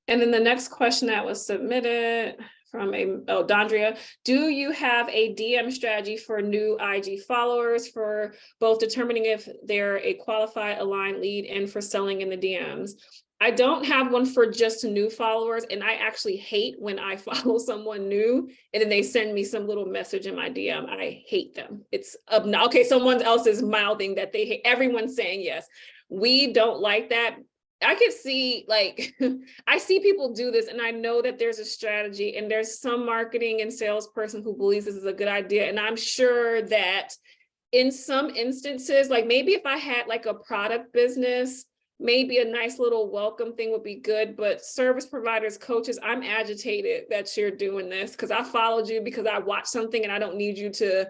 And then the next question that was submitted from Dondria, do you have a DM strategy for new IG followers for both determining if they're a qualified aligned lead and for selling in the DMs? I don't have one for just new followers, and I actually hate when I follow someone new and then they send me some little message in my DM. I hate them. It's okay, someone else is mouthing that they hate. Everyone's saying yes. We don't like that. I could see, like, I see people do this, and I know that there's a strategy, and there's some marketing and salesperson who believes this is a good idea. And I'm sure that in some instances, like maybe if I had like a product business, maybe a nice little welcome thing would be good. But service providers, coaches, I'm agitated that you're doing this because I followed you because I watched something and I don't need you to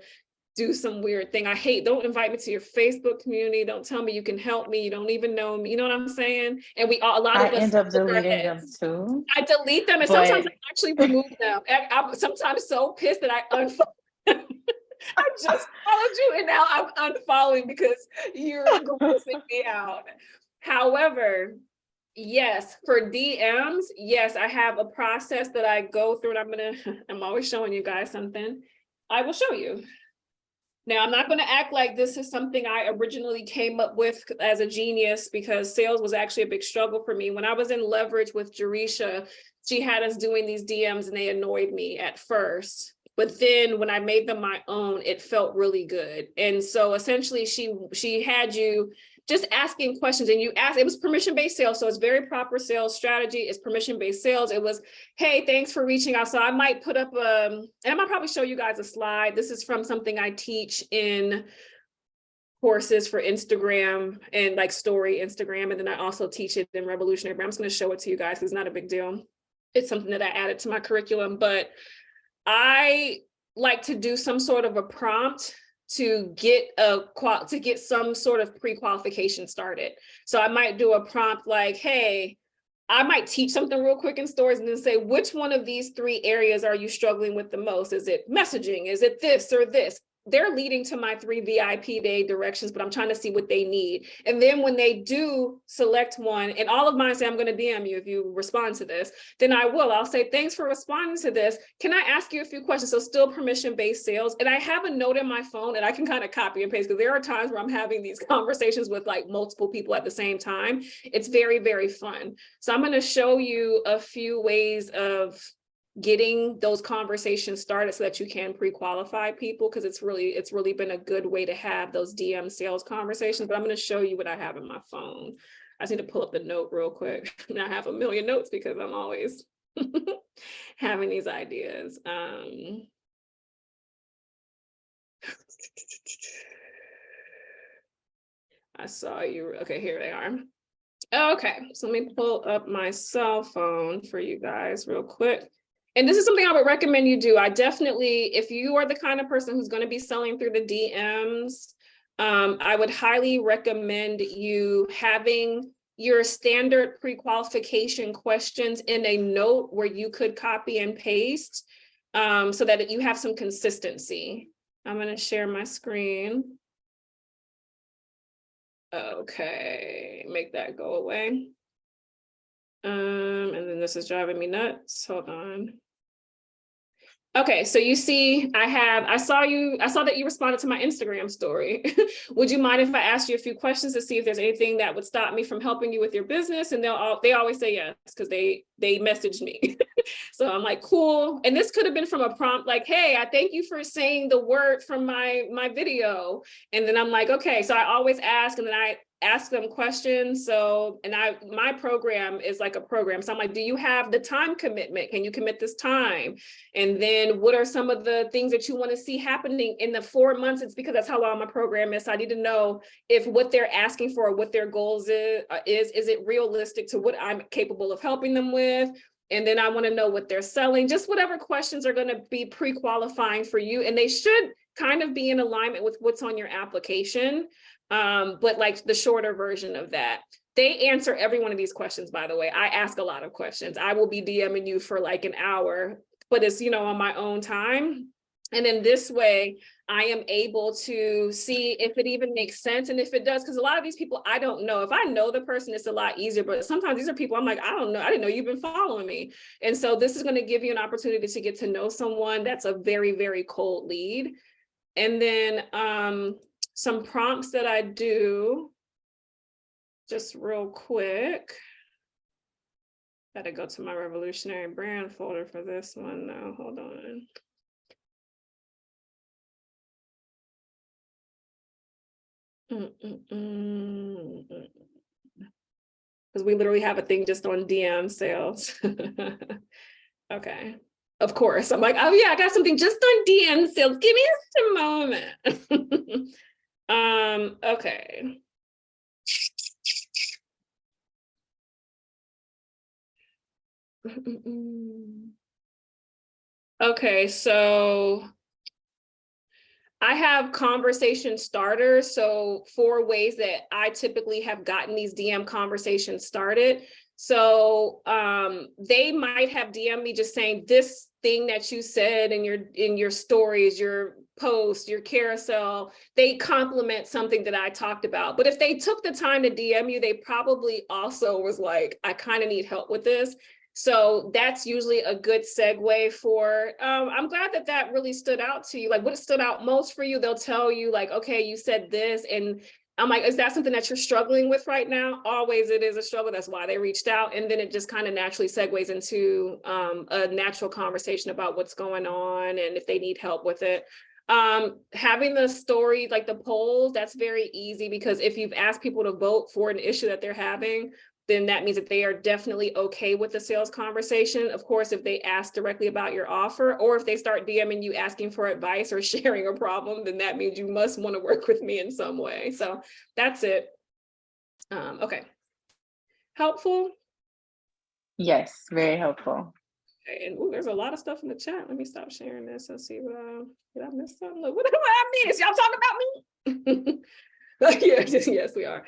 do some weird thing. I hate, don't invite me to your Facebook community. Don't tell me you can help me. You don't even know me. You know what I'm saying? And we all, a lot of us end up deleting them too. I delete them, and sometimes I actually remove them. I'm sometimes so pissed that I unfollow. I just followed you and now I'm unfollowing because you're grossing me out. However, yes, for DMs, yes, I have a process that I go through, and I'm always showing you guys something. I will show you. Now, I'm not going to act like this is something I originally came up with as a genius, because sales was actually a big struggle for me. When I was in leverage with Jerisha, she had us doing these DMs and they annoyed me at first. But then when I made them my own, it felt really good. And so essentially she had you just asking questions, and you asked, it was permission-based sales. So it's very proper sales strategy. It's permission-based sales. It was, hey, thanks for reaching out. So I might put up and I might probably show you guys a slide. This is from something I teach in courses for Instagram and like story Instagram. And then I also teach it in Revolutionary, but I'm just going to show it to you guys. It's not a big deal. It's something that I added to my curriculum, but I like to do some sort of a prompt to get some sort of pre-qualification started. So I might do a prompt like, hey, I might teach something real quick in stories and then say, which one of these 3 areas are you struggling with the most? Is it messaging? Is it this or this? They're leading to my 3 VIP day directions, but I'm trying to see what they need. And then when they do select one, and all of mine say, I'm going to DM you if you respond to this, then I'll say, thanks for responding to this. Can I ask you a few questions? So still permission-based sales. And I have a note in my phone, and I can kind of copy and paste, because there are times where I'm having these conversations with like multiple people at the same time. It's very, very fun. So I'm going to show you a few ways of getting those conversations started so that you can pre-qualify people, because it's really been a good way to have those DM sales conversations. But I'm going to show you what I have in my phone. I just need to pull up the note real quick. And I have a million notes because I'm always having these ideas. I saw you. Okay, here they are. Okay, so let me pull up my cell phone for you guys real quick. And this is something I would recommend you do. I definitely, if you are the kind of person who's going to be selling through the DMs, I would highly recommend you having your standard pre-qualification questions in a note where you could copy and paste, so that you have some consistency. I'm going to share my screen. Okay, make that go away. And then this is driving me nuts. Hold on. Okay, so you see, I saw that you responded to my Instagram story. Would you mind if I asked you a few questions to see if there's anything that would stop me from helping you with your business? And they always say yes, because they messaged me. So I'm like, cool. And this could have been from a prompt like, hey, I thank you for saying the word from my video. And then I'm like, okay. So I always ask, and then I ask them questions. So, and my program is like a program. So I'm like, do you have the time commitment? Can you commit this time? And then what are some of the things that you want to see happening in the 4 months? It's because that's how long my program is. So I need to know if what they're asking for, what their goals is it realistic to what I'm capable of helping them with? And then I want to know what they're selling, just whatever questions are going to be pre-qualifying for you. And they should kind of be in alignment with what's on your application. But like the shorter version of that. They answer every one of these questions, by the way. I ask a lot of questions. I will be DMing you for like an hour, but it's, on my own time. And in this way, I am able to see if it even makes sense. And if it does, because a lot of these people, I don't know. If I know the person, it's a lot easier. But sometimes these are people I'm like, I don't know. I didn't know you've been following me. And so this is going to give you an opportunity to get to know someone that's a very, very cold lead. And then some prompts that I do, just real quick. Got to go to my revolutionary brand folder for this one now. Hold on. Because we literally have a thing just on DM sales. Okay. Of course. I'm like, oh yeah, I got something just on DM sales. Give me just a moment. Okay. Okay, so I have conversation starters. So 4 ways that I typically have gotten these DM conversations started. So they might have DM'd me just saying this thing that you said in your stories, your post, your carousel, they complement something that I talked about. But if they took the time to DM you, they probably also was like, I kind of need help with this. So that's usually a good segue for, I'm glad that that really stood out to you. Like what stood out most for you, they'll tell you like, okay, you said this. And I'm like, is that something that you're struggling with right now? Always it is a struggle. That's why they reached out. And then it just kind of naturally segues into a natural conversation about what's going on and if they need help with it. Having the story, like the polls, that's very easy because if you've asked people to vote for an issue that they're having, then that means that they are definitely okay with the sales conversation. Of course, if they ask directly about your offer, or if they start DMing you asking for advice or sharing a problem, then that means you must want to work with me in some way. So that's it. Okay. Helpful? Yes, very helpful. Okay. And ooh, there's a lot of stuff in the chat. Let me stop sharing this and see what did I miss something? Look, what I miss? Y'all talking about me? Yes, we are.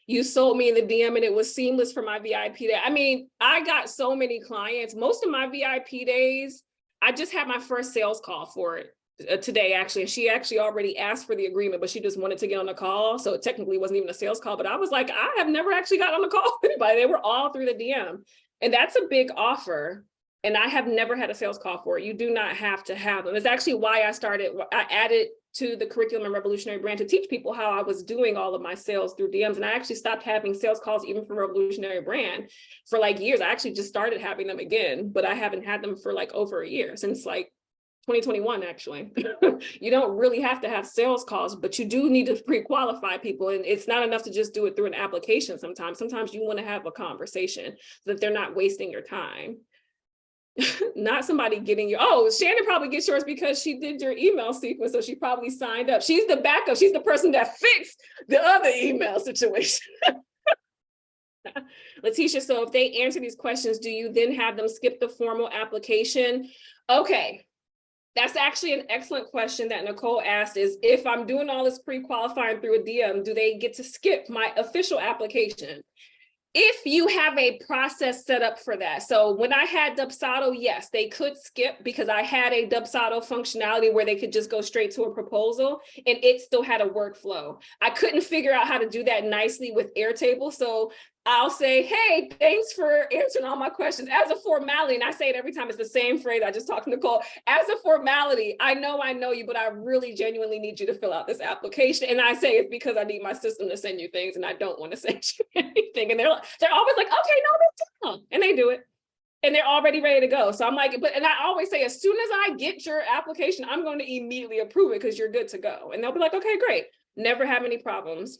You sold me in the DM and it was seamless for my VIP day. I mean, I got so many clients. Most of my VIP days, I just had my first sales call for it today, actually. And she actually already asked for the agreement, but she just wanted to get on the call. So it technically wasn't even a sales call, but I was like, I have never actually got on the call with anybody. They were all through the DM. And that's a big offer. And I have never had a sales call for it. You do not have to have them. It's actually why I added to the curriculum and revolutionary brand to teach people how I was doing all of my sales through DMs. And I actually stopped having sales calls even for revolutionary brand for like years. I actually just started having them again, but I haven't had them for like over a year, since like 2021, actually. You don't really have to have sales calls, but you do need to pre-qualify people. And it's not enough to just do it through an application sometimes. Sometimes you want to have a conversation so that they're not wasting your time. Not somebody getting your, oh, Shannon probably gets yours because she did your email sequence, so she probably signed up. She's the backup. She's the person that fixed the other email situation. Latesha, so if they answer these questions, do you then have them skip the formal application? Okay, that's actually an excellent question that Nicole asked, is if I'm doing all this pre-qualifying through a DM, do they get to skip my official application? If you have a process set up for that. So when I had Dubsado, yes, they could skip because I had a Dubsado functionality where they could just go straight to a proposal and it still had a workflow. I couldn't figure out how to do that nicely with Airtable. So I'll say, hey, thanks for answering all my questions. As a formality, and I say it every time, it's the same phrase. I just talked to Nicole. As a formality, I know you, but I really genuinely need you to fill out this application. And I say it's because I need my system to send you things and I don't want to send you anything. And they're always like, okay, no big deal. And they do it. And they're already ready to go. So I'm like, and I always say, as soon as I get your application, I'm going to immediately approve it because you're good to go. And they'll be like, okay, great. Never have any problems.